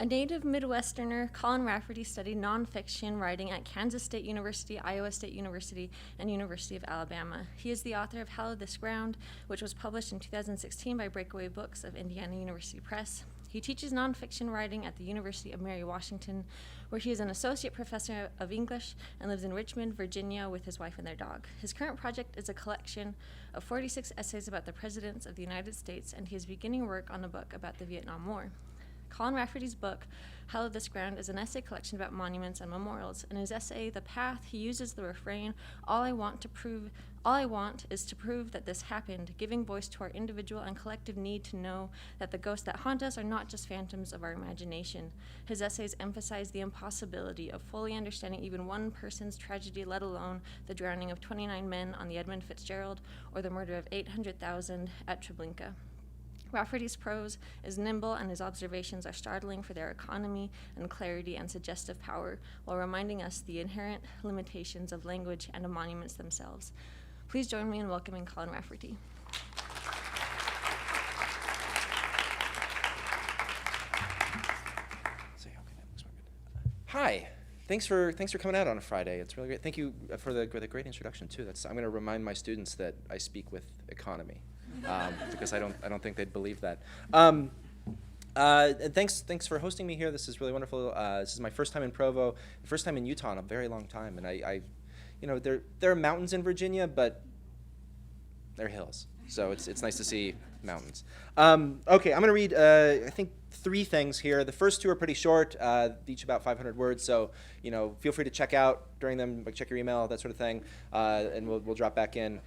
A native Midwesterner, Colin Rafferty studied nonfiction writing at Kansas State University, Iowa State University, and University of Alabama. He is the author of Hallowed This Ground, which was published in 2016 by Breakaway Books of Indiana University Press. He teaches nonfiction writing at the University of Mary Washington, where he is an associate professor of English and lives in Richmond, Virginia, with his wife and their dog. His current project is a collection of 46 essays about the presidents of the United States, and he is beginning work on a book about the Vietnam War. Colin Rafferty's book, Hallowed This Ground, is an essay collection about monuments and memorials. In his essay, The Path, he uses the refrain, all I want is to prove that this happened, giving voice to our individual and collective need to know that the ghosts that haunt us are not just phantoms of our imagination. His essays emphasize the impossibility of fully understanding even one person's tragedy, let alone the drowning of 29 men on the Edmund Fitzgerald or the murder of 800,000 at Treblinka. Rafferty's prose is nimble, and his observations are startling for their economy and clarity and suggestive power, while reminding us the inherent limitations of language and of monuments themselves. Please join me in welcoming Colin Rafferty. Hi. Thanks for coming out on a Friday. It's really great. Thank you for the great introduction too. I'm going to remind my students that I speak with economy. Because I don't think they'd believe that. And thanks for hosting me here. This is really wonderful. This is my first time in Provo, first time in Utah in a very long time. And I there are mountains in Virginia, but they're hills. So it's nice to see mountains. Okay, I'm going to read I think 3 things here. The first 2 are pretty short, each about 500 words. So feel free to check out during them, like check your email, that sort of thing, and we'll drop back in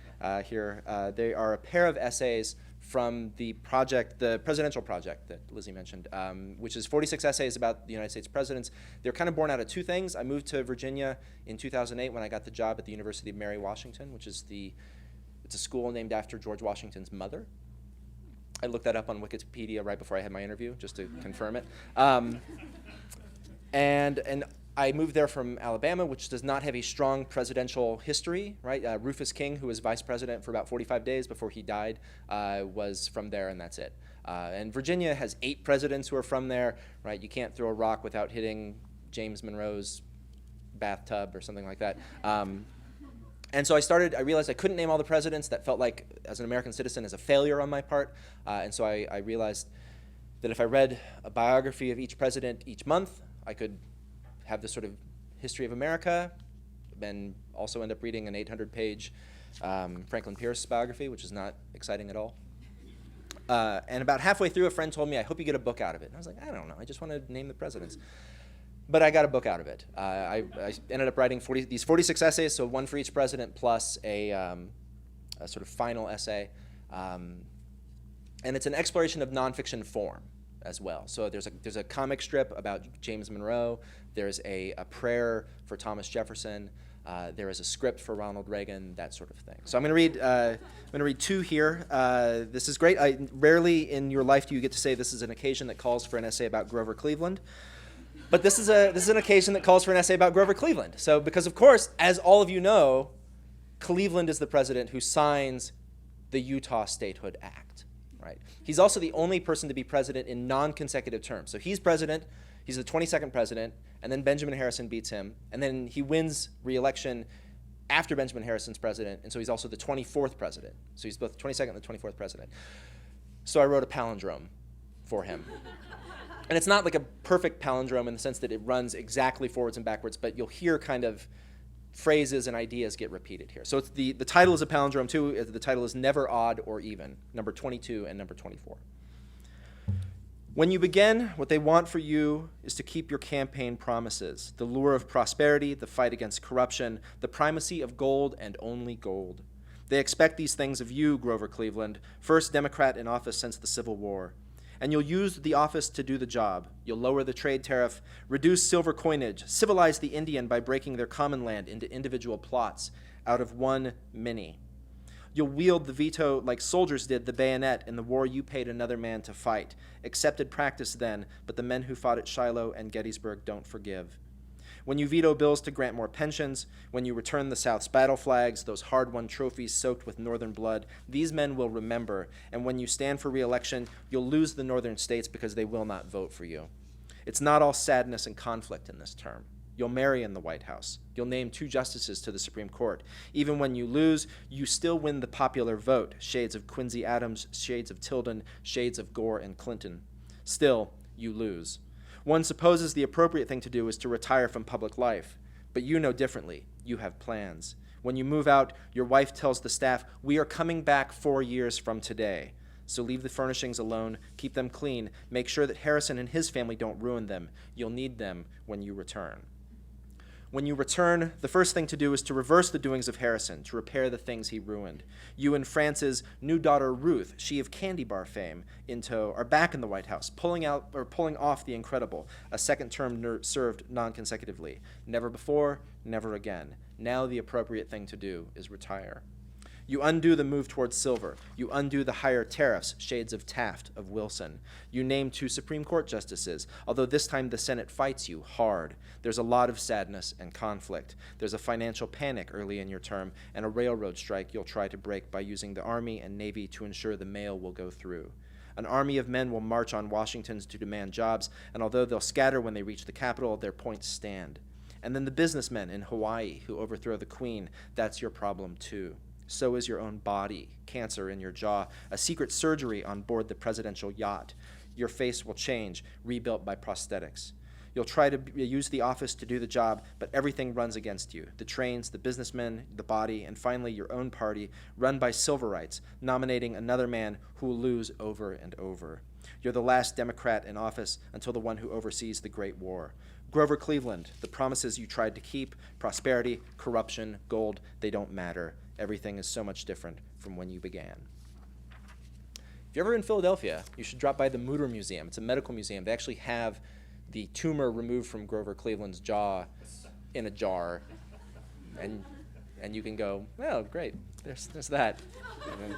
here. They are a pair of essays from the presidential project that Lizzie mentioned, which is 46 essays about the United States presidents. They're kind of born out of 2 things. I moved to Virginia in 2008 when I got the job at the University of Mary Washington, which is it's a school named after George Washington's mother. I looked that up on Wikipedia right before I had my interview, just to confirm it. And I moved there from Alabama, which does not have a strong presidential history, right? Rufus King, who was vice president for about 45 days before he died, was from there, and that's it. And Virginia has 8 presidents who are from there, right? You can't throw a rock without hitting James Monroe's bathtub or something like that. And so I realized I couldn't name all the presidents. That felt like, as an American citizen, as a failure on my part. And so I realized that if I read a biography of each president each month, I could have this sort of history of America, and also end up reading an 800-page Franklin Pierce biography, which is not exciting at all. And about halfway through, a friend told me, I hope you get a book out of it. And I was like, I don't know. I just want to name the presidents. But I got a book out of it. I ended up writing these 46 essays, so 1 for each president, plus a sort of final essay. And it's an exploration of nonfiction form as well. So there's a comic strip about James Monroe. There's a prayer for Thomas Jefferson. There is a script for Ronald Reagan, that sort of thing. So I'm going to read 2 here. This is great. Rarely in your life do you get to say this is an occasion that calls for an essay about Grover Cleveland. But this is an occasion that calls for an essay about Grover Cleveland. So because, of course, as all of you know, Cleveland is the president who signs the Utah Statehood Act, right? He's also the only person to be president in non-consecutive terms. So he's president, he's the 22nd president, and then Benjamin Harrison beats him, and then he wins re-election after Benjamin Harrison's president, and so he's also the 24th president. So he's both the 22nd and the 24th president. So I wrote a palindrome for him. And it's not like a perfect palindrome in the sense that it runs exactly forwards and backwards, but you'll hear kind of phrases and ideas get repeated here. So it's the title is a palindrome too. The title is Never Odd or Even, number 22 and number 24. When you begin, what they want for you is to keep your campaign promises, the lure of prosperity, the fight against corruption, the primacy of gold and only gold. They expect these things of you, Grover Cleveland, first Democrat in office since the Civil War. And you'll use the office to do the job. You'll lower the trade tariff, reduce silver coinage, civilize the Indian by breaking their common land into individual plots out of one mini. You'll wield the veto like soldiers did the bayonet in the war you paid another man to fight. Accepted practice then, but the men who fought at Shiloh and Gettysburg don't forgive. When you veto bills to grant more pensions, when you return the South's battle flags, those hard-won trophies soaked with Northern blood, these men will remember, and when you stand for re-election, you'll lose the Northern states because they will not vote for you. It's not all sadness and conflict in this term. You'll marry in the White House. You'll name 2 justices to the Supreme Court. Even when you lose, you still win the popular vote. Shades of Quincy Adams, shades of Tilden, shades of Gore and Clinton. Still, you lose. One supposes the appropriate thing to do is to retire from public life. But you know differently. You have plans. When you move out, your wife tells the staff, "We are coming back 4 years from today. So leave the furnishings alone, keep them clean, make sure that Harrison and his family don't ruin them. You'll need them when you return." When you return, the first thing to do is to reverse the doings of Harrison, to repair the things he ruined. You and France's new daughter Ruth, she of candy bar fame, in tow, are back in the White House, pulling off the incredible, a second term served non-consecutively. Never before, never again. Now the appropriate thing to do is retire. You undo the move towards silver. You undo the higher tariffs, shades of Taft, of Wilson. You name 2 Supreme Court justices, although this time the Senate fights you hard. There's a lot of sadness and conflict. There's a financial panic early in your term, and a railroad strike you'll try to break by using the Army and Navy to ensure the mail will go through. An army of men will march on Washington to demand jobs, and although they'll scatter when they reach the Capitol, their points stand. And then the businessmen in Hawaii who overthrow the Queen, that's your problem too. So is your own body, cancer in your jaw, a secret surgery on board the presidential yacht. Your face will change, rebuilt by prosthetics. You'll try to use the office to do the job, but everything runs against you. The trains, the businessmen, the body, and finally your own party, run by Silverites, nominating another man who will lose over and over. You're the last Democrat in office until the one who oversees the Great War. Grover Cleveland, the promises you tried to keep, prosperity, corruption, gold, they don't matter. Everything is so much different from when you began. If you're ever in Philadelphia, you should drop by the Mutter Museum. It's a medical museum. They actually have the tumor removed from Grover Cleveland's jaw in a jar, and you can go, oh, great, there's that. And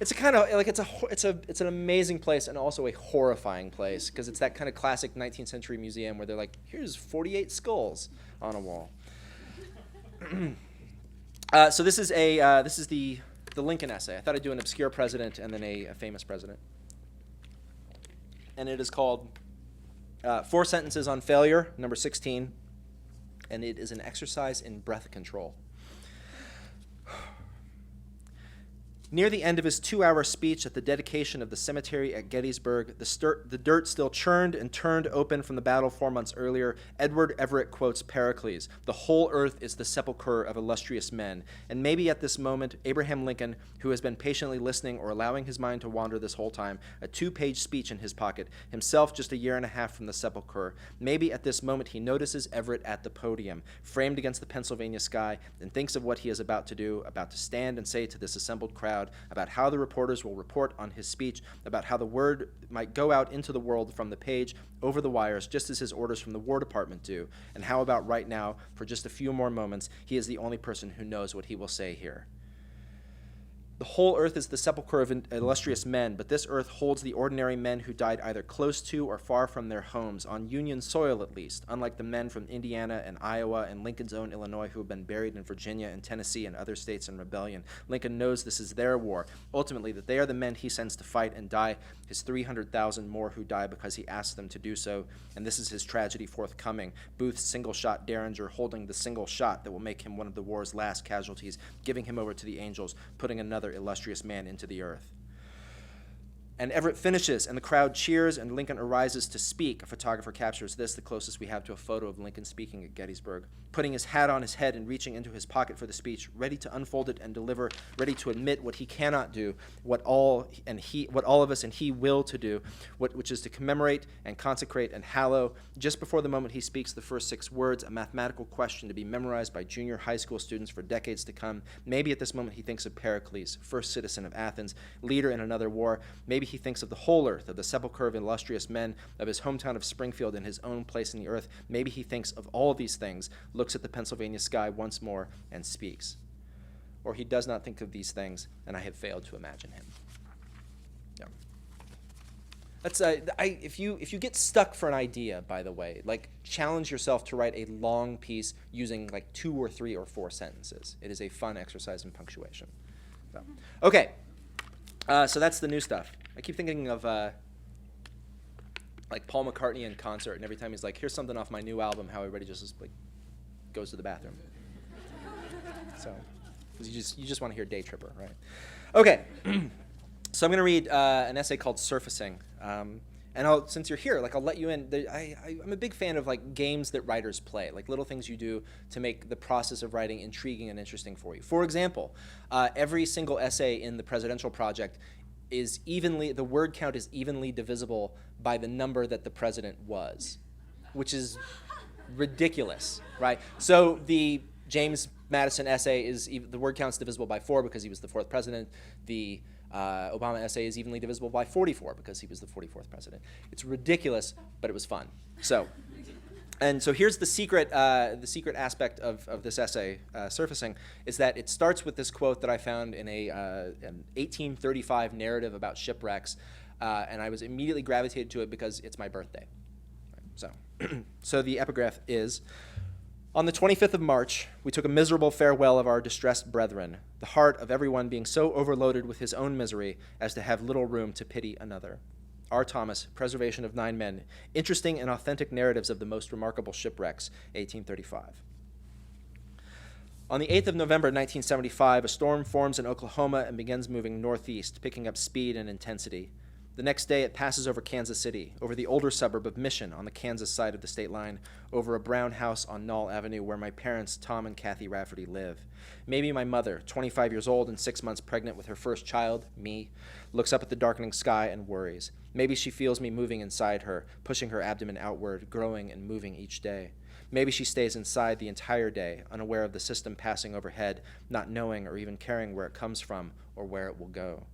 it's a kind of like it's an amazing place and also a horrifying place because it's that kind of classic 19th century museum where they're like, here's 48 skulls on a wall. So this is the Lincoln essay. I thought I'd do an obscure president and then a famous president. And it is called 4 Sentences on Failure, number 16. And it is an exercise in breath control. Near the end of his 2-hour speech at the dedication of the cemetery at Gettysburg, the dirt still churned and turned open from the battle 4 months earlier. Edward Everett quotes Pericles, "The whole earth is the sepulchre of illustrious men." And maybe at this moment, Abraham Lincoln, who has been patiently listening or allowing his mind to wander this whole time, a 2-page speech in his pocket, himself just a year and a half from the sepulchre, maybe at this moment he notices Everett at the podium, framed against the Pennsylvania sky, and thinks of what he is about to do, about to stand and say to this assembled crowd, about how the reporters will report on his speech, about how the word might go out into the world from the page over the wires just as his orders from the War Department do, and how about right now, for just a few more moments, he is the only person who knows what he will say here. The whole earth is the sepulchre of illustrious men, but this earth holds the ordinary men who died either close to or far from their homes, on Union soil at least, unlike the men from Indiana and Iowa and Lincoln's own Illinois who have been buried in Virginia and Tennessee and other states in rebellion. Lincoln knows this is their war, ultimately that they are the men he sends to fight and die, his 300,000 more who die because he asked them to do so, and this is his tragedy forthcoming. Booth's single-shot Derringer holding the single shot that will make him one of the war's last casualties, giving him over to the angels, putting another illustrious man into the earth. And Everett finishes, and the crowd cheers, and Lincoln arises to speak. A photographer captures this, the closest we have to a photo of Lincoln speaking at Gettysburg, putting his hat on his head and reaching into his pocket for the speech, ready to unfold it and deliver, ready to admit what he cannot do, what all of us and he will to do, which is to commemorate and consecrate and hallow. Just before the moment he speaks the first 6 words, a mathematical question to be memorized by junior high school students for decades to come. Maybe at this moment he thinks of Pericles, first citizen of Athens, leader in another war. Maybe he thinks of the whole earth, of the sepulchre of illustrious men, of his hometown of Springfield and his own place in the earth. Maybe he thinks of all these things, looks at the Pennsylvania sky once more, and speaks. Or he does not think of these things, and I have failed to imagine him. Yeah. That's if you get stuck for an idea, by the way, like challenge yourself to write a long piece using like 2 or 3 or 4 sentences. It is a fun exercise in punctuation. So, okay. So that's the new stuff. I keep thinking of like Paul McCartney in concert, and every time he's like, here's something off my new album, how everybody just like goes to the bathroom. So, because you just want to hear Day Tripper, right? Okay, so I'm going to read an essay called Surfacing. And since you're here, I'll let you in. I'm a big fan of games that writers play, little things you do to make the process of writing intriguing and interesting for you. For example, every single essay in the presidential project the word count is evenly divisible by the number that the president was, which is ridiculous, right? So the James Madison essay the word count's divisible by 4 because he was the 4th president. The Obama essay is evenly divisible by 44 because he was the 44th president. It's ridiculous, but it was fun. So here's the secret aspect of this essay, Surfacing, is that it starts with this quote that I found in an 1835 narrative about shipwrecks, and I was immediately gravitated to it because it's my birthday. So the epigraph is, "On the 25th of March, we took a miserable farewell of our distressed brethren, the heart of everyone being so overloaded with his own misery as to have little room to pity another. R. Thomas, Preservation of 9 Men, Interesting and Authentic Narratives of the Most Remarkable Shipwrecks, 1835. On the 8th of November, 1975, a storm forms in Oklahoma and begins moving northeast, picking up speed and intensity. The next day, it passes over Kansas City, over the older suburb of Mission on the Kansas side of the state line, over a brown house on Knoll Avenue where my parents, Tom and Kathy Rafferty, live. Maybe my mother, 25 years old and 6 months pregnant with her first child, me, looks up at the darkening sky and worries. Maybe she feels me moving inside her, pushing her abdomen outward, growing and moving each day. Maybe she stays inside the entire day, unaware of the system passing overhead, not knowing or even caring where it comes from or where it will go.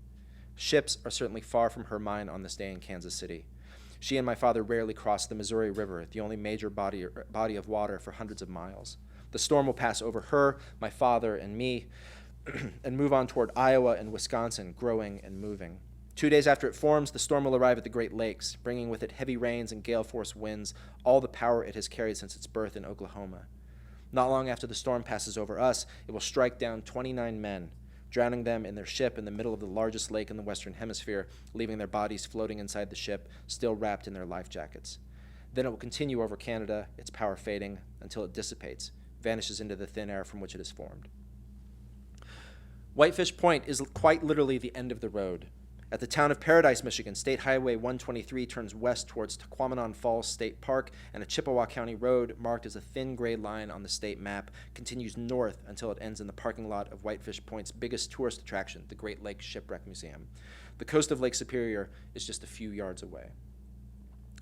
Ships are certainly far from her mind on this day in Kansas City. She and my father rarely cross the Missouri River, the only major body of water for hundreds of miles. The storm will pass over her, my father, and me, and move on toward Iowa and Wisconsin, growing and moving. 2 days after it forms, the storm will arrive at the Great Lakes, bringing with it heavy rains and gale-force winds, all the power it has carried since its birth in Oklahoma. Not long after the storm passes over us, it will strike down 29 men, drowning them in their ship in the middle of the largest lake in the Western Hemisphere, leaving their bodies floating inside the ship, still wrapped in their life jackets. Then it will continue over Canada, its power fading, until it dissipates, vanishes into the thin air from which it is formed. Whitefish Point is quite literally the end of the road. At the town of Paradise, Michigan, State Highway 123 turns west towards Tequamanon Falls State Park, and a Chippewa County road, marked as a thin gray line on the state map, continues north until it ends in the parking lot of Whitefish Point's biggest tourist attraction, the Great Lakes Shipwreck Museum. The coast of Lake Superior is just a few yards away.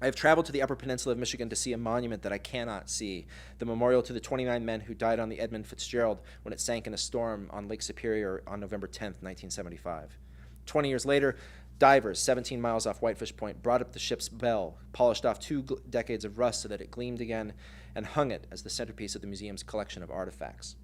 I have traveled to the Upper Peninsula of Michigan to see a monument that I cannot see, the memorial to the 29 men who died on the Edmund Fitzgerald when it sank in a storm on Lake Superior on November 10th, 1975. 20 years later, divers 17 miles off Whitefish Point brought up the ship's bell, polished off 2 decades of rust so that it gleamed again, and hung it as the centerpiece of the museum's collection of artifacts.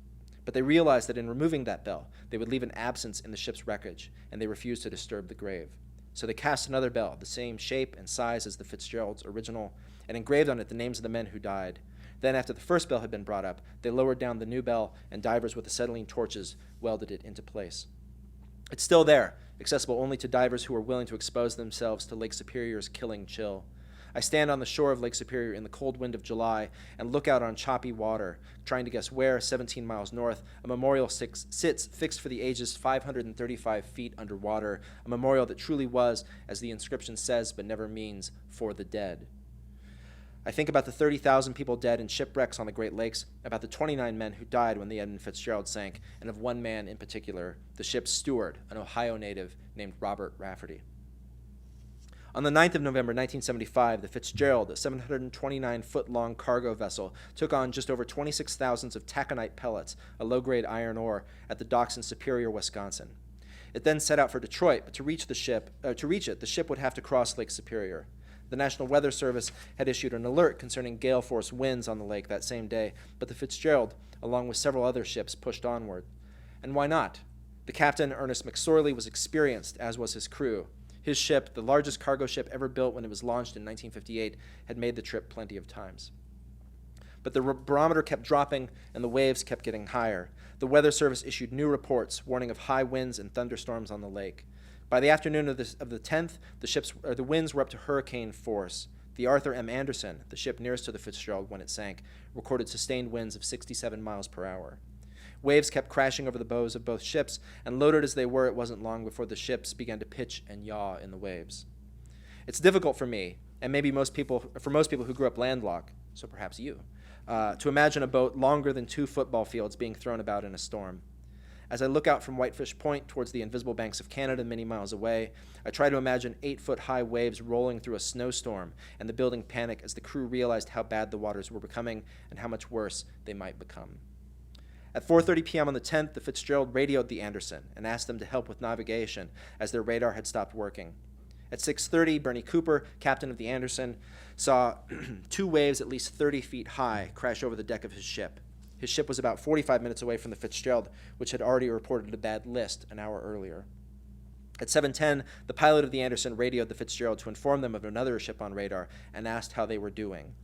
But they realized that in removing that bell, they would leave an absence in the ship's wreckage, and they refused to disturb the grave. So they cast another bell, the same shape and size as the Fitzgerald's original, and engraved on it the names of the men who died. Then, after the first bell had been brought up, they lowered down the new bell, and divers with acetylene torches welded it into place. It's still there, accessible only to divers who are willing to expose themselves to Lake Superior's killing chill. I stand on the shore of Lake Superior in the cold wind of July and look out on choppy water, trying to guess where, 17 miles north, a memorial sits fixed for the ages 535 feet underwater, a memorial that truly was, as the inscription says but never means, for the dead. I think about the 30,000 people dead in shipwrecks on the Great Lakes, about the 29 men who died when the Edmund Fitzgerald sank, and of one man in particular, the ship's steward, an Ohio native named Robert Rafferty. On the 9th of November 1975, the Fitzgerald, a 729-foot-long cargo vessel, took on just over 26,000 of taconite pellets, a low-grade iron ore, at the docks in Superior, Wisconsin. It then set out for Detroit, but to reach it, the ship would have to cross Lake Superior. The National Weather Service had issued an alert concerning gale-force winds on the lake that same day, but the Fitzgerald, along with several other ships, pushed onward. And why not? The captain, Ernest McSorley, was experienced, as was his crew. His ship, the largest cargo ship ever built when it was launched in 1958, had made the trip plenty of times. But the barometer kept dropping, and the waves kept getting higher. The Weather Service issued new reports, warning of high winds and thunderstorms on the lake. By the afternoon of the 10th, the winds were up to hurricane force. The Arthur M. Anderson, the ship nearest to the Fitzgerald when it sank, recorded sustained winds of 67 miles per hour. Waves kept crashing over the bows of both ships, and loaded as they were, it wasn't long before the ships began to pitch and yaw in the waves. It's difficult for me, and maybe for most people who grew up landlocked, so perhaps you, to imagine a boat longer than 2 football fields being thrown about in a storm. As I look out from Whitefish Point towards the invisible banks of Canada many miles away, I try to imagine 8-foot-high waves rolling through a snowstorm and the building panic as the crew realized how bad the waters were becoming and how much worse they might become. At 4:30 p.m. on the 10th, the Fitzgerald radioed the Anderson and asked them to help with navigation as their radar had stopped working. At 6:30, Bernie Cooper, captain of the Anderson, saw 2 waves at least 30 feet high crash over the deck of his ship. His ship was about 45 minutes away from the Fitzgerald, which had already reported a bad list an hour earlier. At 7:10, the pilot of the Anderson radioed the Fitzgerald to inform them of another ship on radar and asked how they were doing.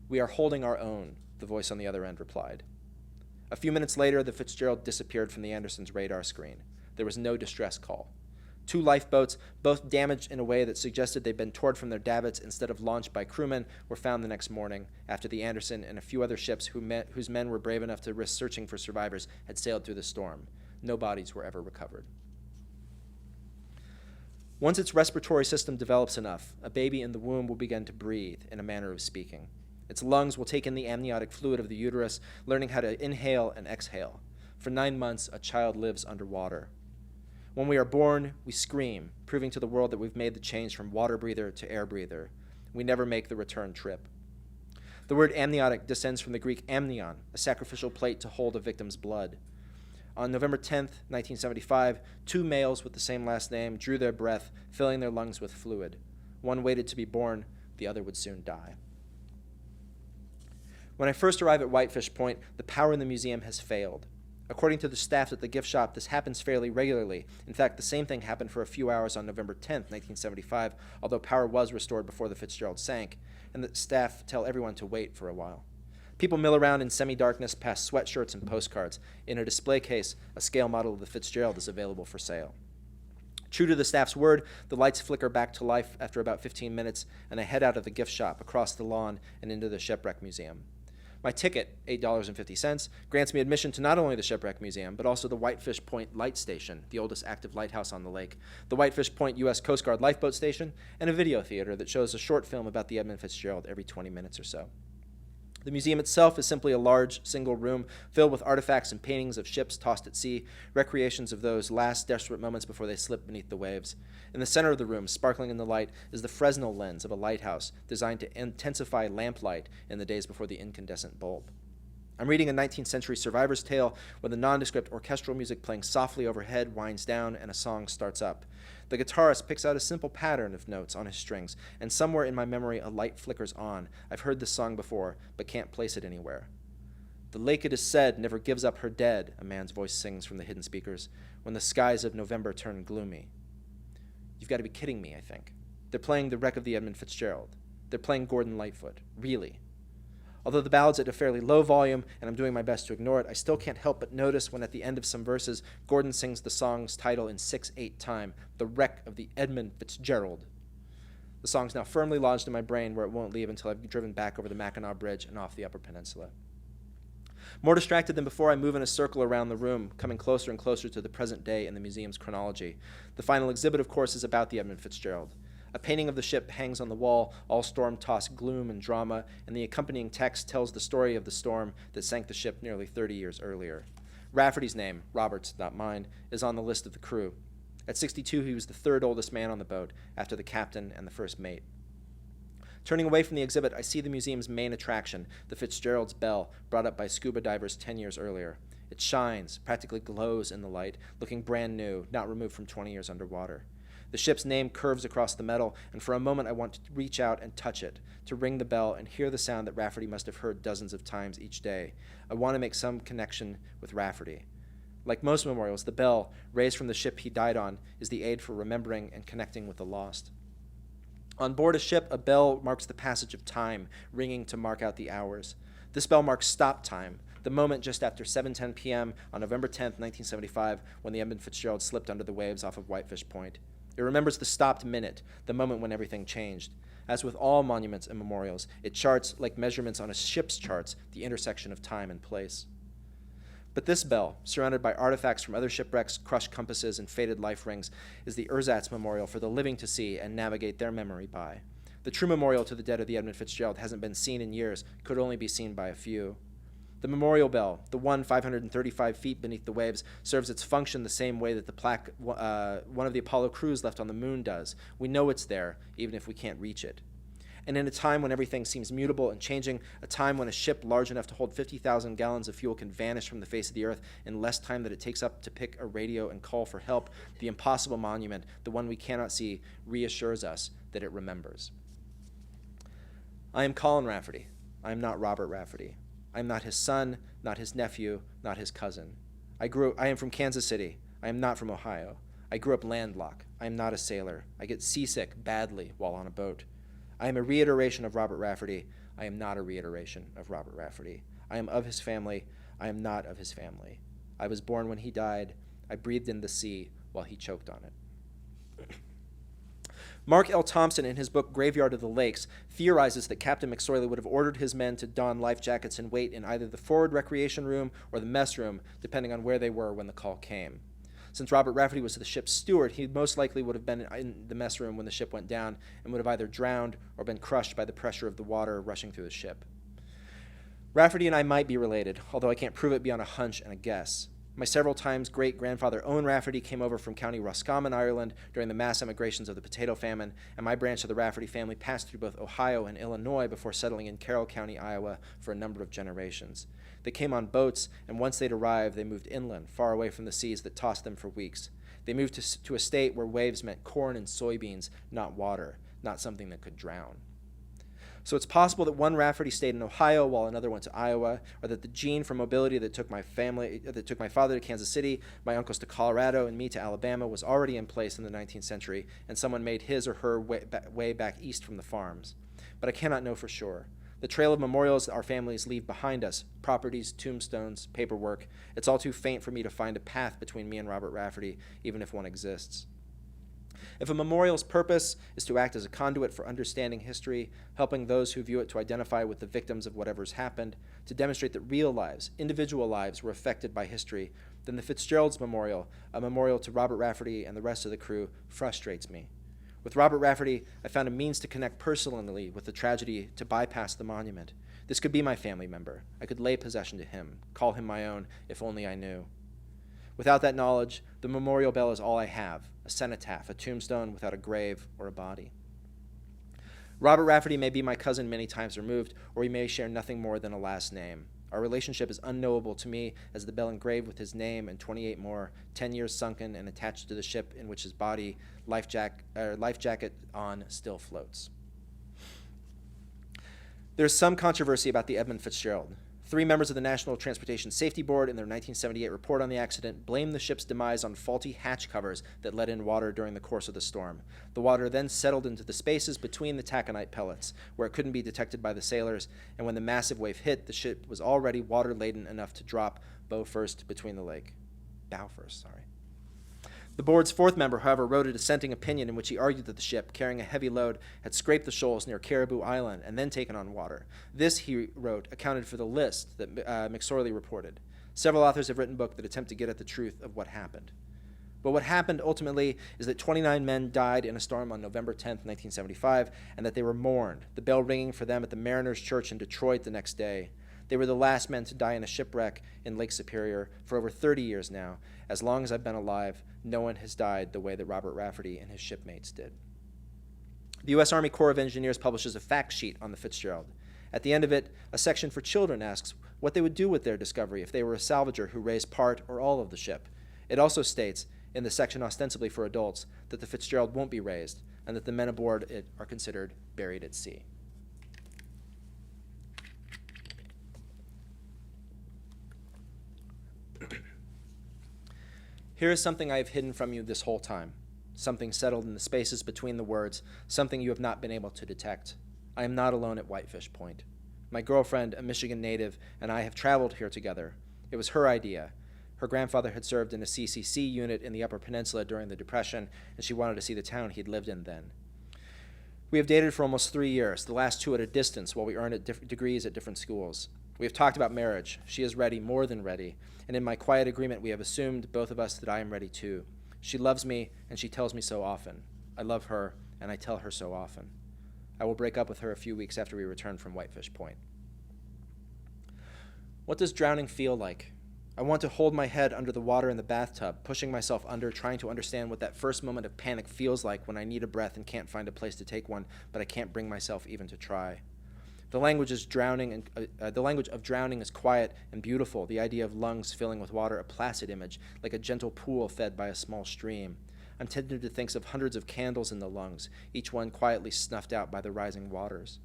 "We are holding our own," the voice on the other end replied. A few minutes later, the Fitzgerald disappeared from the Anderson's radar screen. There was no distress call. 2 lifeboats, both damaged in a way that suggested they'd been towed from their davits instead of launched by crewmen, were found the next morning after the Anderson and a few other ships whose men were brave enough to risk searching for survivors had sailed through the storm. No bodies were ever recovered. Once its respiratory system develops enough, a baby in the womb will begin to breathe, in a manner of speaking. Its lungs will take in the amniotic fluid of the uterus, learning how to inhale and exhale. For 9 months, a child lives underwater. When we are born, we scream, proving to the world that we've made the change from water breather to air breather. We never make the return trip. The word amniotic descends from the Greek amnion, a sacrificial plate to hold a victim's blood. On November 10th, 1975, 2 males with the same last name drew their breath, filling their lungs with fluid. One waited to be born, the other would soon die. When I first arrive at Whitefish Point, the power in the museum has failed. According to the staff at the gift shop, this happens fairly regularly. In fact, the same thing happened for a few hours on November 10th, 1975, although power was restored before the Fitzgerald sank, and the staff tell everyone to wait for a while. People mill around in semi-darkness past sweatshirts and postcards. In a display case, a scale model of the Fitzgerald is available for sale. True to the staff's word, the lights flicker back to life after about 15 minutes, and I head out of the gift shop, across the lawn, and into the Shipwreck Museum. My ticket, $8.50, grants me admission to not only the Shipwreck Museum, but also the Whitefish Point Light Station, the oldest active lighthouse on the lake, the Whitefish Point U.S. Coast Guard Lifeboat Station, and a video theater that shows a short film about the Edmund Fitzgerald every 20 minutes or so. The museum itself is simply a large, single room filled with artifacts and paintings of ships tossed at sea, recreations of those last desperate moments before they slipped beneath the waves. In the center of the room, sparkling in the light, is the Fresnel lens of a lighthouse designed to intensify lamplight in the days before the incandescent bulb. I'm reading a 19th century survivor's tale where the nondescript orchestral music playing softly overhead winds down and a song starts up. The guitarist picks out a simple pattern of notes on his strings, and somewhere in my memory a light flickers on. I've heard this song before, but can't place it anywhere. "The lake, it is said, never gives up her dead," a man's voice sings from the hidden speakers, "when the skies of November turn gloomy." You've got to be kidding me, I think. They're playing The Wreck of the Edmund Fitzgerald. They're playing Gordon Lightfoot. Really. Although the ballad's at a fairly low volume, and I'm doing my best to ignore it, I still can't help but notice when at the end of some verses, Gordon sings the song's title in 6/8 time, "The Wreck of the Edmund Fitzgerald." The song's now firmly lodged in my brain where it won't leave until I've driven back over the Mackinac Bridge and off the Upper Peninsula. More distracted than before, I move in a circle around the room, coming closer and closer to the present day in the museum's chronology. The final exhibit, of course, is about the Edmund Fitzgerald. A painting of the ship hangs on the wall, all storm-tossed gloom and drama, and the accompanying text tells the story of the storm that sank the ship nearly 30 years earlier. Rafferty's name, Robert's, not mine, is on the list of the crew. At 62, he was the 3rd oldest man on the boat, after the captain and the first mate. Turning away from the exhibit, I see the museum's main attraction, the Fitzgerald's bell, brought up by scuba divers 10 years earlier. It shines, practically glows in the light, looking brand new, not removed from 20 years underwater. The ship's name curves across the metal, and for a moment I want to reach out and touch it, to ring the bell and hear the sound that Rafferty must have heard dozens of times each day. I want to make some connection with Rafferty. Like most memorials, the bell, raised from the ship he died on, is the aid for remembering and connecting with the lost. On board a ship, a bell marks the passage of time, ringing to mark out the hours. This bell marks stop time, the moment just after 7:10 p.m. on November 10th, 1975, when the Edmund Fitzgerald slipped under the waves off of Whitefish Point. It remembers the stopped minute, the moment when everything changed. As with all monuments and memorials, it charts, like measurements on a ship's charts, the intersection of time and place. But this bell, surrounded by artifacts from other shipwrecks, crushed compasses, and faded life rings, is the ersatz memorial for the living to see and navigate their memory by. The true memorial to the dead of the Edmund Fitzgerald hasn't been seen in years, could only be seen by a few. The memorial bell, the one 535 feet beneath the waves, serves its function the same way that the plaque one of the Apollo crews left on the moon does. We know it's there, even if we can't reach it. And in a time when everything seems mutable and changing, a time when a ship large enough to hold 50,000 gallons of fuel can vanish from the face of the earth in less time than it takes up to pick a radio and call for help, the impossible monument, the one we cannot see, reassures us that it remembers. I am Colin Rafferty. I am not Robert Rafferty. I am not his son, not his nephew, not his cousin. I am from Kansas City. I am not from Ohio. I grew up landlocked. I am not a sailor. I get seasick badly while on a boat. I am a reiteration of Robert Rafferty. I am not a reiteration of Robert Rafferty. I am of his family. I am not of his family. I was born when he died. I breathed in the sea while he choked on it. Mark L. Thompson, in his book Graveyard of the Lakes, theorizes that Captain McSorley would have ordered his men to don life jackets and wait in either the forward recreation room or the mess room, depending on where they were when the call came. Since Robert Rafferty was the ship's steward, he most likely would have been in the mess room when the ship went down and would have either drowned or been crushed by the pressure of the water rushing through the ship. Rafferty and I might be related, although I can't prove it beyond a hunch and a guess. My several times great-grandfather Owen Rafferty came over from County Roscommon, Ireland, during the mass emigrations of the potato famine, and my branch of the Rafferty family passed through both Ohio and Illinois before settling in Carroll County, Iowa, for a number of generations. They came on boats, and once they'd arrived, they moved inland, far away from the seas that tossed them for weeks. They moved to a state where waves meant corn and soybeans, not water, not something that could drown. So it's possible that one Rafferty stayed in Ohio while another went to Iowa, or that the gene for mobility that took my father to Kansas City, my uncles to Colorado, and me to Alabama was already in place in the 19th century, and someone made his or her way back east from the farms. But I cannot know for sure. The trail of memorials that our families leave behind us, properties, tombstones, paperwork, it's all too faint for me to find a path between me and Robert Rafferty, even if one exists. If a memorial's purpose is to act as a conduit for understanding history, helping those who view it to identify with the victims of whatever's happened, to demonstrate that real lives, individual lives, were affected by history, then the Fitzgerald's memorial, a memorial to Robert Rafferty and the rest of the crew, frustrates me. With Robert Rafferty, I found a means to connect personally with the tragedy to bypass the monument. This could be my family member. I could lay possession to him, call him my own, if only I knew. Without that knowledge, the memorial bell is all I have, a cenotaph, a tombstone without a grave or a body. Robert Rafferty may be my cousin many times removed, or we may share nothing more than a last name. Our relationship is unknowable to me as the bell engraved with his name and 28 more, 10 years sunken and attached to the ship in which his body, life jacket on, still floats. There's some controversy about the Edmund Fitzgerald. 3 members of the National Transportation Safety Board in their 1978 report on the accident blamed the ship's demise on faulty hatch covers that let in water during the course of the storm. The water then settled into the spaces between the taconite pellets, where it couldn't be detected by the sailors, and when the massive wave hit, the ship was already water-laden enough to drop bow first between the lake. Bow first, sorry. The board's 4th member, however, wrote a dissenting opinion in which he argued that the ship, carrying a heavy load, had scraped the shoals near Caribou Island and then taken on water. This, he wrote, accounted for the list that McSorley reported. Several authors have written books that attempt to get at the truth of what happened. But what happened ultimately is that 29 men died in a storm on November 10th, 1975, and that they were mourned, the bell ringing for them at the Mariners' Church in Detroit the next day. They were the last men to die in a shipwreck in Lake Superior for over 30 years now. As long as I've been alive, no one has died the way that Robert Rafferty and his shipmates did. The U.S. Army Corps of Engineers publishes a fact sheet on the Fitzgerald. At the end of it, a section for children asks what they would do with their discovery if they were a salvager who raised part or all of the ship. It also states, in the section ostensibly for adults, that the Fitzgerald won't be raised and that the men aboard it are considered buried at sea. Here is something I have hidden from you this whole time, something settled in the spaces between the words, something you have not been able to detect. I am not alone at Whitefish Point. My girlfriend, a Michigan native, and I have traveled here together. It was her idea. Her grandfather had served in a CCC unit in the Upper Peninsula during the Depression, and she wanted to see the town he'd lived in then. We have dated for almost 3 years, the last 2 at a distance while we earn degrees at different schools. We have talked about marriage. She is ready, more than ready, and in my quiet agreement we have assumed, both of us, that I am ready too. She loves me, and she tells me so often. I love her, and I tell her so often. I will break up with her a few weeks after we return from Whitefish Point. What does drowning feel like? I want to hold my head under the water in the bathtub, pushing myself under, trying to understand what that first moment of panic feels like when I need a breath and can't find a place to take one, but I can't bring myself even to try. The language of drowning is quiet and beautiful, the idea of lungs filling with water a placid image, like a gentle pool fed by a small stream. I'm tempted to think of hundreds of candles in the lungs, each one quietly snuffed out by the rising waters.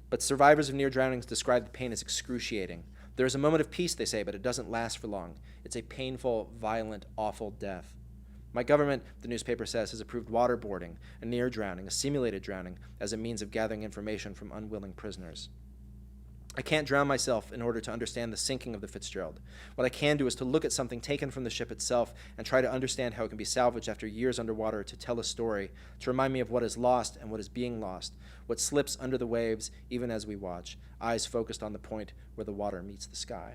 But survivors of near drownings describe the pain as excruciating. There is a moment of peace, they say, but it doesn't last for long. It's a painful, violent, awful death. My government, the newspaper says, has approved waterboarding, a near drowning, a simulated drowning, as a means of gathering information from unwilling prisoners. I can't drown myself in order to understand the sinking of the Fitzgerald. What I can do is to look at something taken from the ship itself and try to understand how it can be salvaged after years underwater, to tell a story, to remind me of what is lost and what is being lost, what slips under the waves even as we watch, eyes focused on the point where the water meets the sky.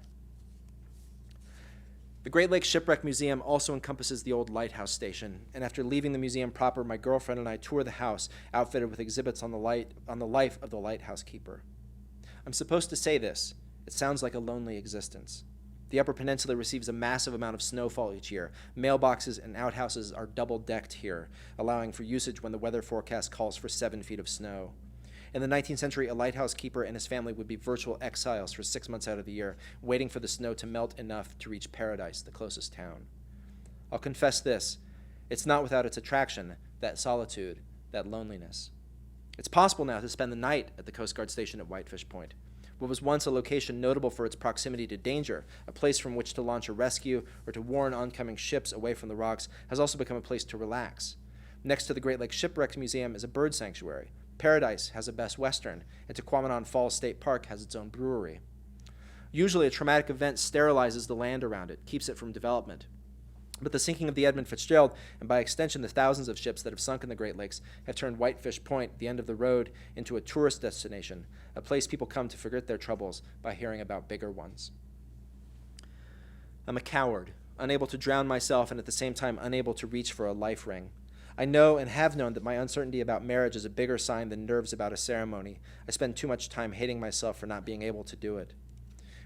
The Great Lakes Shipwreck Museum also encompasses the old lighthouse station, and after leaving the museum proper, my girlfriend and I tour the house, outfitted with exhibits on the life of the lighthouse keeper. I'm supposed to say this. It sounds like a lonely existence. The Upper Peninsula receives a massive amount of snowfall each year. Mailboxes and outhouses are double-decked here, allowing for usage when the weather forecast calls for 7 feet of snow. In the 19th century, a lighthouse keeper and his family would be virtual exiles for 6 months out of the year, waiting for the snow to melt enough to reach Paradise, the closest town. I'll confess this. It's not without its attraction, that solitude, that loneliness. It's possible now to spend the night at the Coast Guard station at Whitefish Point. What was once a location notable for its proximity to danger, a place from which to launch a rescue or to warn oncoming ships away from the rocks, has also become a place to relax. Next to the Great Lakes Shipwrecks Museum is a bird sanctuary. Paradise has a Best Western, and Tequamanon Falls State Park has its own brewery. Usually, a traumatic event sterilizes the land around it, keeps it from development. But the sinking of the Edmund Fitzgerald, and by extension the thousands of ships that have sunk in the Great Lakes, have turned Whitefish Point, the end of the road, into a tourist destination, a place people come to forget their troubles by hearing about bigger ones. I'm a coward, unable to drown myself and at the same time unable to reach for a life ring. I know and have known that my uncertainty about marriage is a bigger sign than nerves about a ceremony. I spend too much time hating myself for not being able to do it.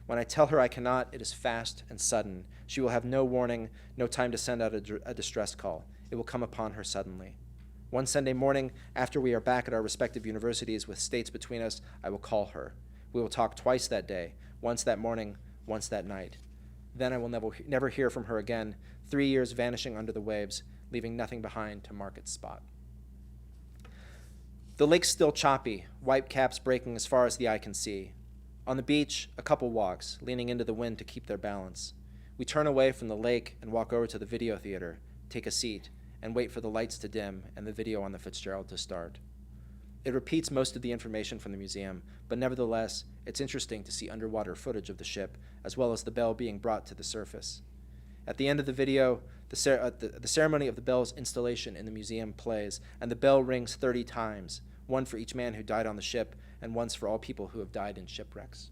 When I tell her I cannot, it is fast and sudden. She will have no warning, no time to send out a distress call. It will come upon her suddenly. One Sunday morning, after we are back at our respective universities with states between us, I will call her. We will talk twice that day, once that morning, once that night. Then I will never hear from her again, 3 years vanishing under the waves, leaving nothing behind to mark its spot. The lake's still choppy, white caps breaking as far as the eye can see. On the beach, a couple walks, leaning into the wind to keep their balance. We turn away from the lake and walk over to the video theater, take a seat, and wait for the lights to dim and the video on the Fitzgerald to start. It repeats most of the information from the museum, but nevertheless, it's interesting to see underwater footage of the ship, as well as the bell being brought to the surface. At the end of the video, the ceremony of the bell's installation in the museum plays, and the bell rings 30 times, one for each man who died on the ship, and once for all people who have died in shipwrecks.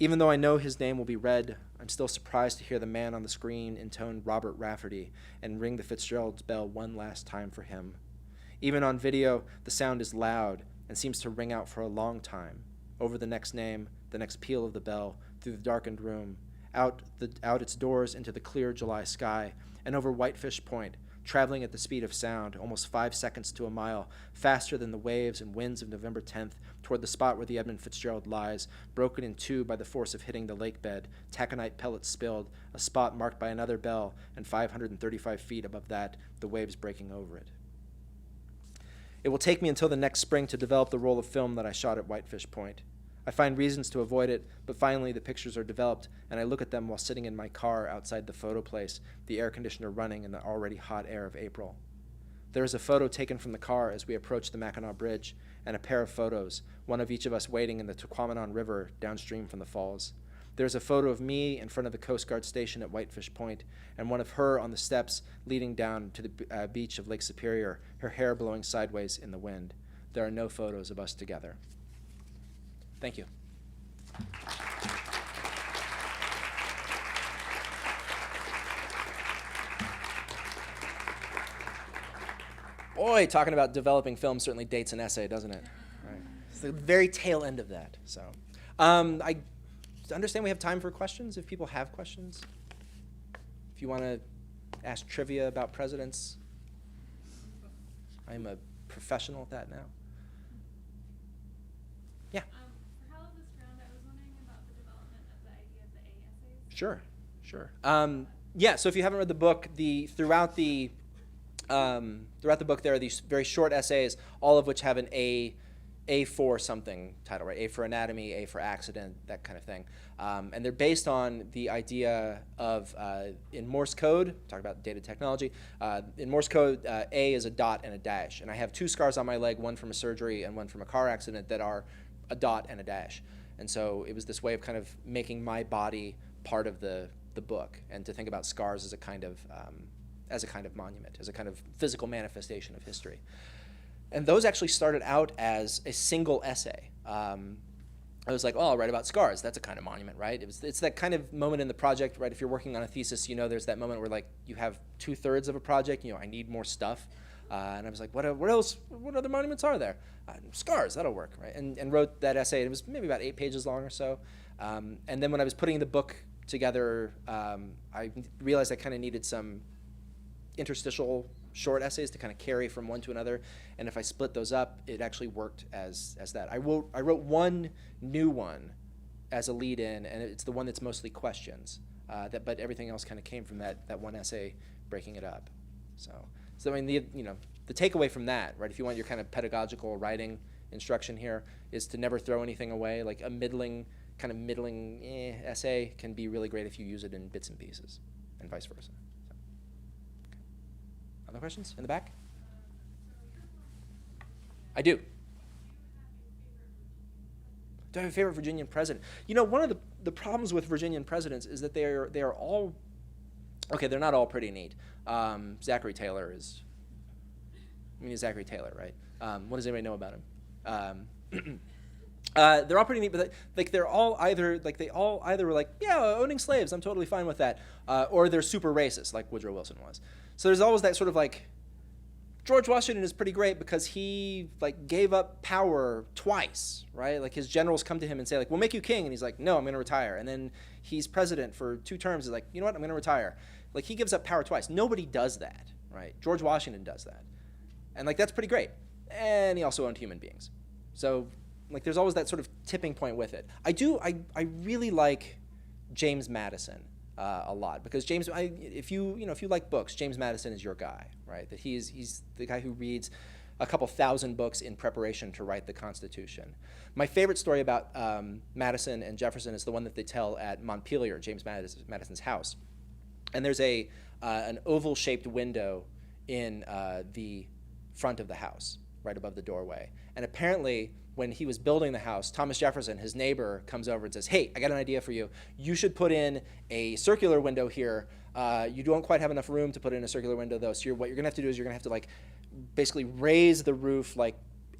Even though I know his name will be read, I'm still surprised to hear the man on the screen intone Robert Rafferty and ring the Fitzgerald's bell one last time for him. Even on video, the sound is loud and seems to ring out for a long time, over the next name, the next peal of the bell, through the darkened room, out its doors into the clear July sky, and over Whitefish Point, traveling at the speed of sound, almost 5 seconds to a mile, faster than the waves and winds of November 10th, toward the spot where the Edmund Fitzgerald lies, broken in two by the force of hitting the lake bed, taconite pellets spilled, a spot marked by another bell, and 535 feet above that, the waves breaking over it. It will take me until the next spring to develop the roll of film that I shot at Whitefish Point. I find reasons to avoid it, but finally the pictures are developed, and I look at them while sitting in my car outside the photo place, the air conditioner running in the already hot air of April. There is a photo taken from the car as we approach the Mackinac Bridge, and a pair of photos, one of each of us wading in the Tequamanon River downstream from the falls. There's a photo of me in front of the Coast Guard station at Whitefish Point, and one of her on the steps leading down to the beach of Lake Superior, her hair blowing sideways in the wind. There are no photos of us together. Thank you. Boy, talking about developing film certainly dates an essay, doesn't it? Right. It's the very tail end of that. So, I understand we have time for questions. If people have questions, if you want to ask trivia about presidents, I'm a professional at that now. Yeah. For How This Ground, I was wondering about the development of the idea of the A essays. Sure, sure. Yeah, so if you haven't read the book, throughout the book there are these very short essays, all of which have an A for something title, right? A for anatomy, A for accident, that kind of thing. And they're based on the idea of, in Morse code, talk about data technology, in Morse code, A is a dot and a dash. And I have 2 scars on my leg, one from a surgery and one from a car accident, that are a dot and a dash. And so it was this way of kind of making my body part of the book, and to think about scars as a kind of monument, as a kind of physical manifestation of history. And those actually started out as a single essay. I was like, oh, I'll write about scars. That's a kind of monument, right? It's that kind of moment in the project, right? If you're working on a thesis, there's that moment where like you have 2/3 of a project, I need more stuff. And I was like, what else? What other monuments are there? Scars, that'll work, right? And wrote that essay. It was maybe about 8 pages long or so. And then when I was putting the book together, I realized I kind of needed some interstitial short essays to kind of carry from one to another, and if I split those up, it actually worked as that. I wrote one new one as a lead-in, and it's the one that's mostly questions. But everything else kind of came from that one essay, breaking it up. So I mean, the takeaway from that, right? If you want your kind of pedagogical writing instruction here, is to never throw anything away. Like a middling essay can be really great if you use it in bits and pieces, and vice versa. So, okay. Other questions in the back? I do. Do I have a favorite Virginian president? One of the problems with Virginian presidents is that they are all, okay, they're not all pretty neat. Zachary Taylor is, he's Zachary Taylor, right? What does anybody know about him? They're all pretty neat, but they all either were like, yeah, owning slaves, I'm totally fine with that, or they're super racist, like Woodrow Wilson was. So there's always that sort of like, George Washington is pretty great because he gave up power twice, right? Like his generals come to him and say we'll make you king, and he's like, no, I'm going to retire. And then he's president for 2 terms. He's like, you know what, I'm going to retire. Like he gives up power twice. Nobody does that, right? George Washington does that, and that's pretty great. And he also owned human beings. So there's always that sort of tipping point with it. I really like James Madison a lot, because if you like books, James Madison is your guy, right? That he's the guy who reads a couple thousand books in preparation to write the Constitution. My favorite story about Madison and Jefferson is the one that they tell at Montpelier, James Madison's house. And there's an oval-shaped window in the front of the house, right above the doorway. And apparently, when he was building the house, Thomas Jefferson, his neighbor, comes over and says, hey, I got an idea for you. You should put in a circular window here. You don't quite have enough room to put in a circular window, though. So what you're going to have to do is you're going to have to basically raise the roof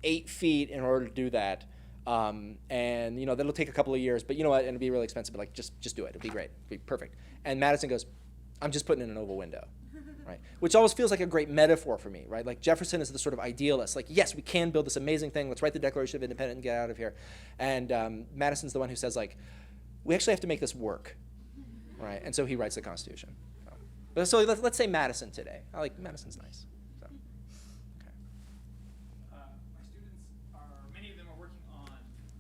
8 feet in order to do that. And that'll take a couple of years, but you know what? It'll be really expensive, but just do it. It'll be great. It'll be perfect. And Madison goes, I'm just putting in an oval window. Right? Which always feels like a great metaphor for me, right? Like Jefferson is the sort of idealist. Yes, we can build this amazing thing. Let's write the Declaration of Independence and get out of here. And Madison's the one who says, we actually have to make this work, right? And so he writes the Constitution. So let's say Madison today. Madison's nice. So, okay. My students many of them are working on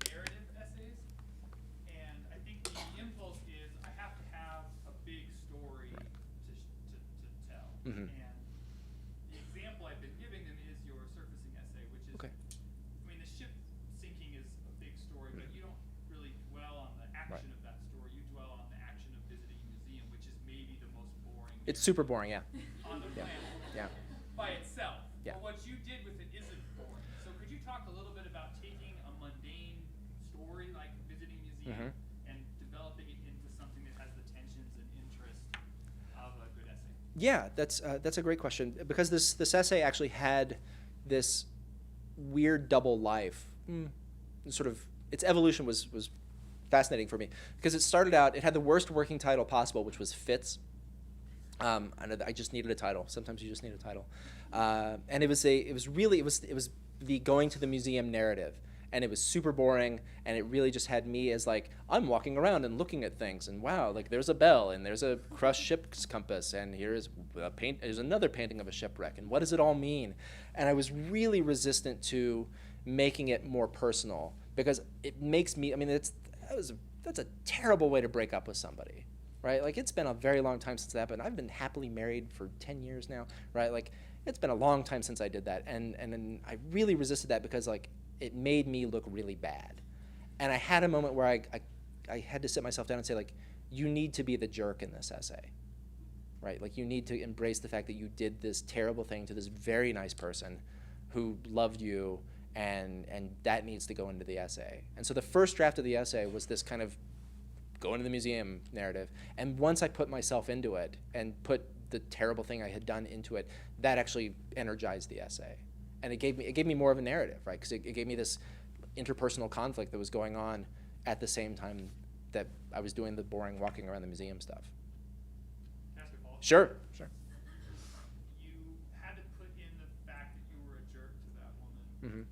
narrative essays, and I think the impulse is I have to have a big story to tell. Mm-hmm. And the example I've been giving them is your surfacing essay, which is, okay. The ship sinking is a big story, but you don't really dwell on the action of that story. You dwell on the action of visiting a museum, which is maybe the most boring. It's super boring, yeah. On the planet. Yeah. By itself. Yeah. But what you did with it isn't boring. So could you talk a little bit about taking a mundane story like visiting a museum Mm-hmm. and developing it into Yeah, that's a great question, because this essay actually had this weird double life. Sort of its evolution was fascinating for me, because it started out, it had the worst working title possible, which was Fitz. And I just needed a title. Sometimes you just need a title, and it was the going to the museum narrative. And it was super boring, and it really just had me as like, I'm walking around and looking at things, and wow, like there's a bell, and there's a crushed ship's compass, and here's there's another painting of a shipwreck, and what does it all mean? And I was really resistant to making it more personal, because it makes me, I mean, that's a terrible way to break up with somebody, right? Like, it's been a very long time since that happened. I've been happily married for 10 years now, right? Like, it's been a long time since I did that, and I really resisted that, because like, it made me look really bad. And I had a moment where I had to sit myself down and say, like, you need to be the jerk in this essay, right? Like, you need to embrace the fact that you did this terrible thing to this very nice person who loved you, and that needs to go into the essay. And so the first draft of the essay was this kind of going to the museum narrative. And once I put myself into it and put the terrible thing I had done into it, that actually energized the essay. And it gave me more of a narrative, right? Because it gave me this interpersonal conflict that was going on at the same time that I was doing the boring walking around the museum stuff. Can I ask a follow-up? Sure. You had to put in the fact that you were a jerk to that woman. Mm-hmm.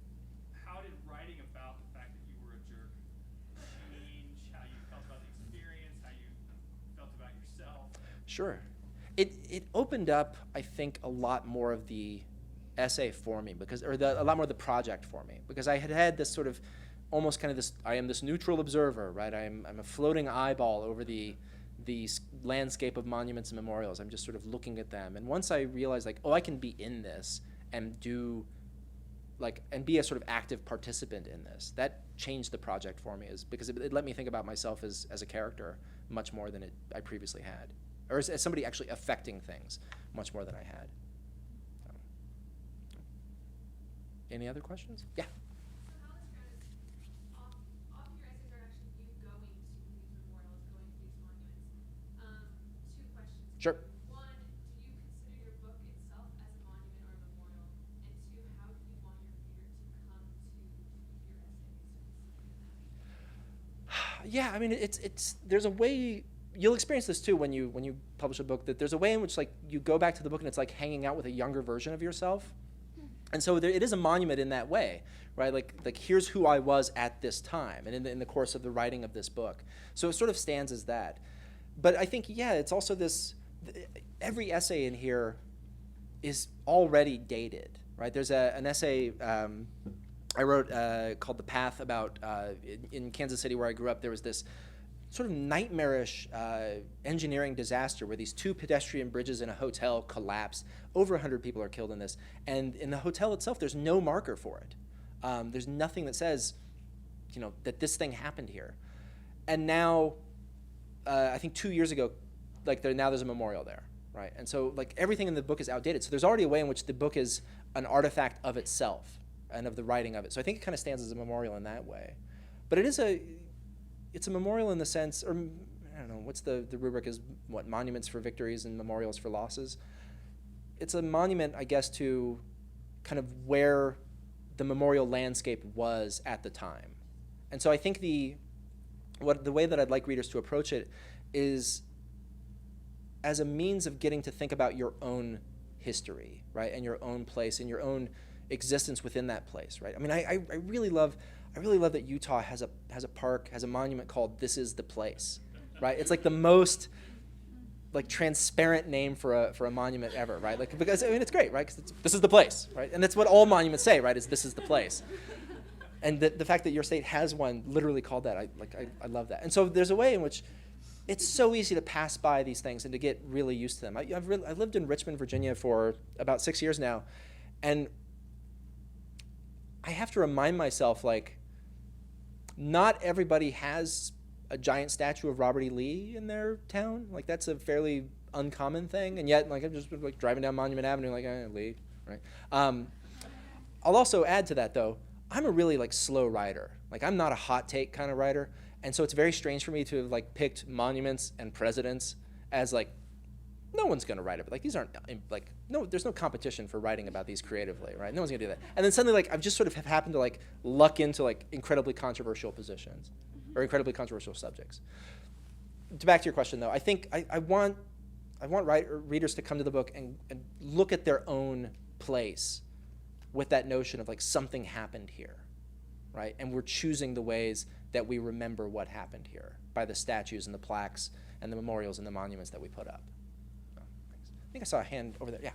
How did writing about the fact that you were a jerk change how you felt about the experience, how you felt about yourself? Sure. It opened up, I think, a lot more of the essay for me, a lot more of the project for me, because I had this sort of almost kind of this, I am this neutral observer, right? I'm a floating eyeball over the landscape of monuments and memorials. I'm just sort of looking at them. And once I realized, like, oh, I can be in this and and be a sort of active participant in this, that changed the project for me, because it let me think about myself as a character much more than I previously had, or as somebody actually affecting things much more than I had. Any other questions? Yeah. So how this ground is, often your essays are actually you going to these memorials, going to these monuments. Two questions. Sure. One, do you consider your book itself as a monument or a memorial? And two, how do you want your reader to come to your essays? Yeah, I mean, there's a way, you'll experience this too when you publish a book, that there's a way in which, like, you go back to the book and it's like hanging out with a younger version of yourself. And so it is a monument in that way, right? Like here's who I was at this time, and in the course of the writing of this book. So it sort of stands as that. But I think, yeah, it's also this, every essay in here is already dated, right? There's an essay I wrote called The Path about, in Kansas City where I grew up, there was this sort of nightmarish engineering disaster where these two pedestrian bridges in a hotel collapsed. Over 100 people are killed in this. And in the hotel itself, there's no marker for it. There's nothing that says, that this thing happened here. And now, I think 2 years ago, now there's a memorial there, right? And so, everything in the book is outdated. So there's already a way in which the book is an artifact of itself and of the writing of it. So I think it kind of stands as a memorial in that way. But it's a memorial in the sense, or I don't know, what's the rubric is, monuments for victories and memorials for losses? It's a monument, I guess, to kind of where the memorial landscape was at the time. And so I think the way that I'd like readers to approach it is as a means of getting to think about your own history, right, and your own place and your own existence within that place, right? I mean, I really love that Utah has a park, has a monument called "This Is the Place," right? It's like the most transparent name for a monument ever, right? Because I mean, it's great, right? Because this is the place, right? And that's what all monuments say, right? Is this is the place. And the fact that your state has one literally called that, I love that. And so there's a way in which it's so easy to pass by these things and to get really used to them. I've lived in Richmond, Virginia for about 6 years now, and I have to remind myself, not everybody has a giant statue of Robert E. Lee in their town. That's a fairly uncommon thing, and yet, I'm just driving down Monument Avenue, Lee, right? I'll also add to that, though, I'm a really slow writer. I'm not a hot take kind of writer, and so it's very strange for me to have picked monuments and presidents as no one's going to write about, like, these aren't, like, no, there's no competition for writing about these creatively, right? No one's going to do that. And then suddenly, like, I've just sort of have happened to, like, luck into, like, incredibly controversial positions or incredibly controversial subjects. Back to your question, though, I think I want readers to come to the book and look at their own place with that notion of, like, something happened here, right? And we're choosing the ways that we remember what happened here by the statues and the plaques and the memorials and the monuments that we put up. So, thanks. I think I saw a hand over there. Yeah.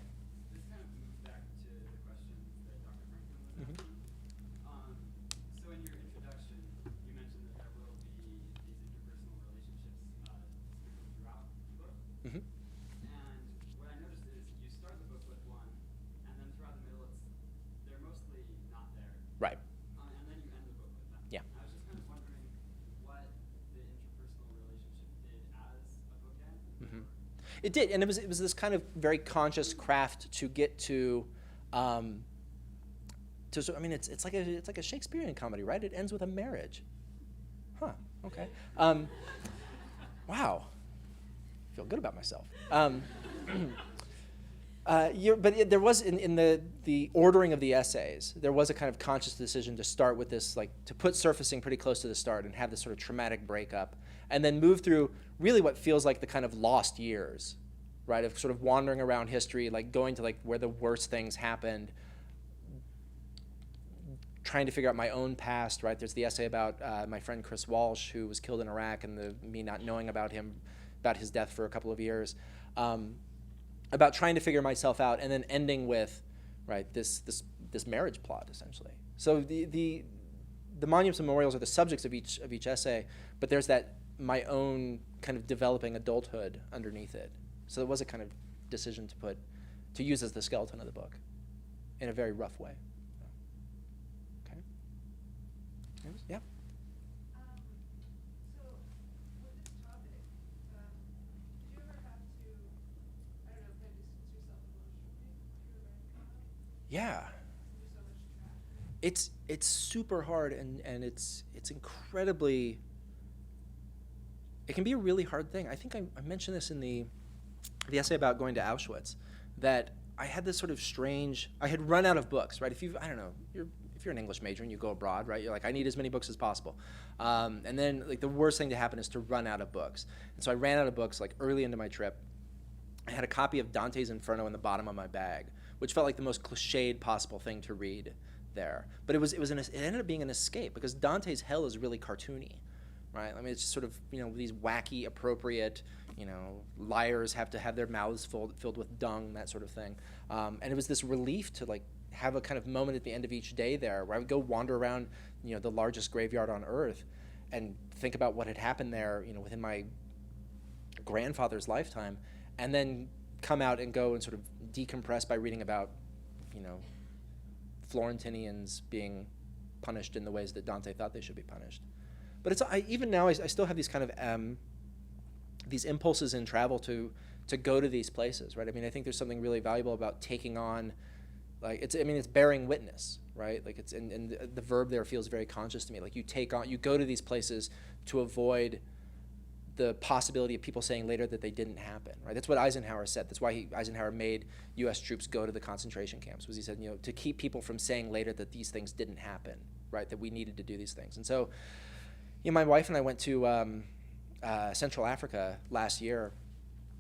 This kind of moves back to the question that Dr. Franklin was asking. So in your introduction, you mentioned that there will be these interpersonal relationships sprinkled throughout the book. Mm-hmm. And what I noticed is you start the book with one, and then throughout the middle, they're mostly not there. Right. And then you end the book with them. Yeah. I was just kind of wondering what the interpersonal relationship did as a bookend. Mm-hmm. It did, and it was this kind of very conscious craft to get to. I mean, it's like a Shakespearean comedy, right? It ends with a marriage. Huh. Okay. Wow. I feel good about myself. There was in the ordering of the essays, there was a kind of conscious decision to start with this, like, to put surfacing pretty close to the start and have this sort of traumatic breakup, and then move through really what feels like the kind of lost years, right, of sort of wandering around history, like going to, like, where the worst things happened, trying to figure out my own past, right? There's the essay about my friend Chris Walsh, who was killed in Iraq, and me not knowing about him, about his death for a couple of years, about trying to figure myself out, and then ending with, right, this marriage plot, essentially. So the monuments and memorials are the subjects of each essay, but there's that my own kind of developing adulthood underneath it. So it was a kind of decision to use as the skeleton of the book in a very rough way. Okay. Yeah. So with this topic, did you ever have to, I don't know, kind of distance yourself emotionally when you were writing about it? Yeah. There's so much tragedy. It's super hard, and it's incredibly. It can be a really hard thing. I think I mentioned this in the essay about going to Auschwitz, that I had this sort of strange. I had run out of books, right? If you're an English major and you go abroad, right? You're like, I need as many books as possible, and then, like, the worst thing to happen is to run out of books. And so I ran out of books, like, early into my trip. I had a copy of Dante's Inferno in the bottom of my bag, which felt like the most cliched possible thing to read there. But it ended up being an escape, because Dante's hell is really cartoony, right? I mean, it's just sort of, these wacky, appropriate, liars have to have their mouths filled with dung, that sort of thing. And it was this relief to, like, have a kind of moment at the end of each day there where I would go wander around, the largest graveyard on earth and think about what had happened there, within my grandfather's lifetime, and then come out and go and sort of decompress by reading about, Florentinians being punished in the ways that Dante thought they should be punished. But even now I still have these kind of these impulses in travel to go to these places, right? I mean, I think there's something really valuable about taking on, like, it's bearing witness, right? Like, it's and the verb there feels very conscious to me. Like, you go to these places to avoid the possibility of people saying later that they didn't happen, right? That's what Eisenhower said. That's why Eisenhower made U.S. troops go to the concentration camps, was he said, to keep people from saying later that these things didn't happen, right? That we needed to do these things. And so, my wife and I went to Central Africa last year,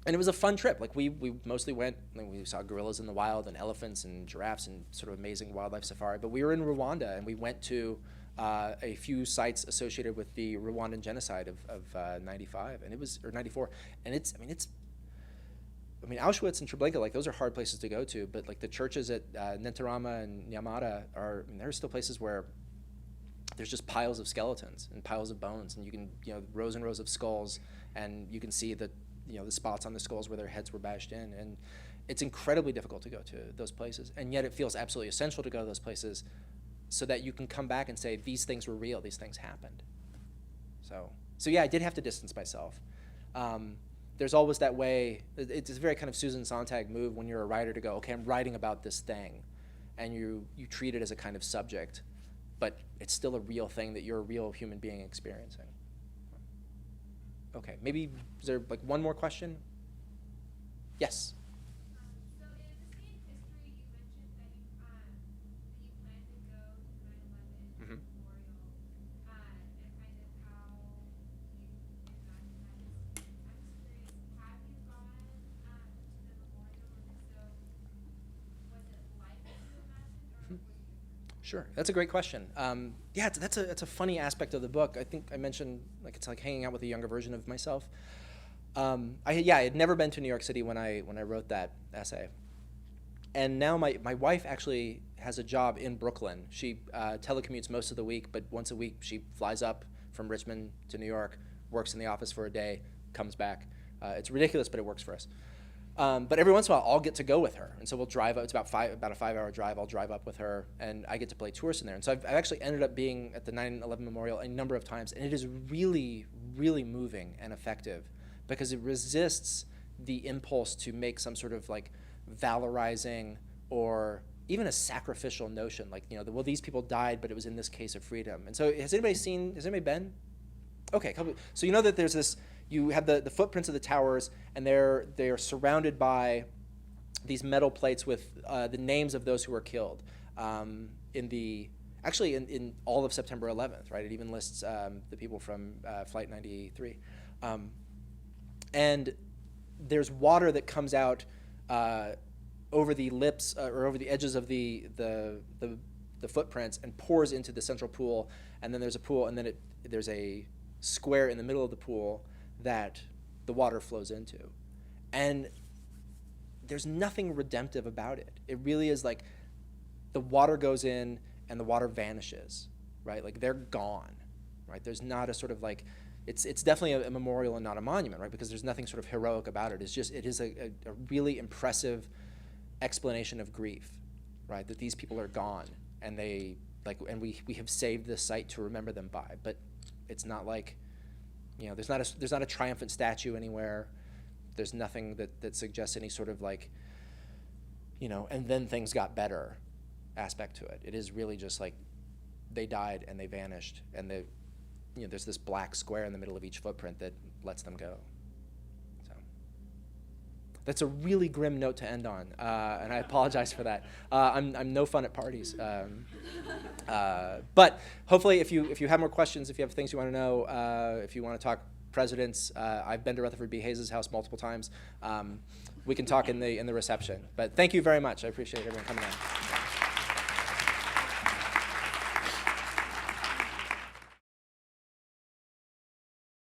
and it was a fun trip. Like, we mostly went, we saw gorillas in the wild and elephants and giraffes and sort of amazing wildlife safari. But we were in Rwanda, and we went to a few sites associated with the Rwandan genocide of 95, and it was, or 94, and Auschwitz and Treblinka, like, those are hard places to go to, but, like, the churches at Ntarama and Nyamata there are still places where there's just piles of skeletons and piles of bones, and you can, rows and rows of skulls, and you can see the spots on the skulls where their heads were bashed in, and it's incredibly difficult to go to those places, and yet it feels absolutely essential to go to those places so that you can come back and say, these things were real, these things happened. So yeah, I did have to distance myself. There's always that way, it's a very kind of Susan Sontag move when you're a writer to go, okay, I'm writing about this thing, and you treat it as a kind of subject, but it's still a real thing that you're a real human being experiencing. Okay, maybe, is there, like, one more question? Yes. So in the state history, you mentioned that you plan to go to the 9/11 Mhm. memorial, and kind of how you imagine that is. I'm just curious, have you gone to the memorial, and if so, was it like what you imagined, or was it different? Sure, that's a great question. Yeah, that's a funny aspect of the book. I think I mentioned like it's like hanging out with a younger version of myself. I had never been to New York City when I wrote that essay, and now my wife actually has a job in Brooklyn. She telecommutes most of the week, but once a week she flies up from Richmond to New York, works in the office for a day, comes back. It's ridiculous, but it works for us. But every once in a while, I'll get to go with her, and so we'll drive up. It's about a 5-hour drive. I'll drive up with her, and I get to play tourists in there. And so I've actually ended up being at the 9/11 Memorial a number of times, and it is really, really moving and effective because it resists the impulse to make some sort of like valorizing or even a sacrificial notion, like well, these people died, but it was in this case of freedom. And so has anybody been? Okay, so you know that there's this. You have the footprints of the towers, and they're surrounded by these metal plates with the names of those who were killed in all of September 11th, right? It even lists the people from Flight 93. And there's water that comes out over the lips or over the edges of the footprints and pours into the central pool, and then there's a pool, and then there's a square in the middle of the pool that the water flows into. And there's nothing redemptive about it. It really is like the water goes in and the water vanishes, right? Like they're gone, right? There's not a sort of like, it's definitely a memorial and not a monument, right? Because there's nothing sort of heroic about it. It is a really impressive explanation of grief, right? That these people are gone and and we have saved this site to remember them by, but it's not like, there's not a triumphant statue anywhere. There's nothing that suggests any sort of like, and then things got better aspect to it. It is really just like they died and they vanished, and there's this black square in the middle of each footprint that lets them go. So that's a really grim note to end on, and I apologize for that. I'm no fun at parties. But hopefully, if you have more questions, if you have things you want to know, if you want to talk presidents, I've been to Rutherford B. Hayes' house multiple times. We can talk in the reception. But thank you very much. I appreciate everyone coming out.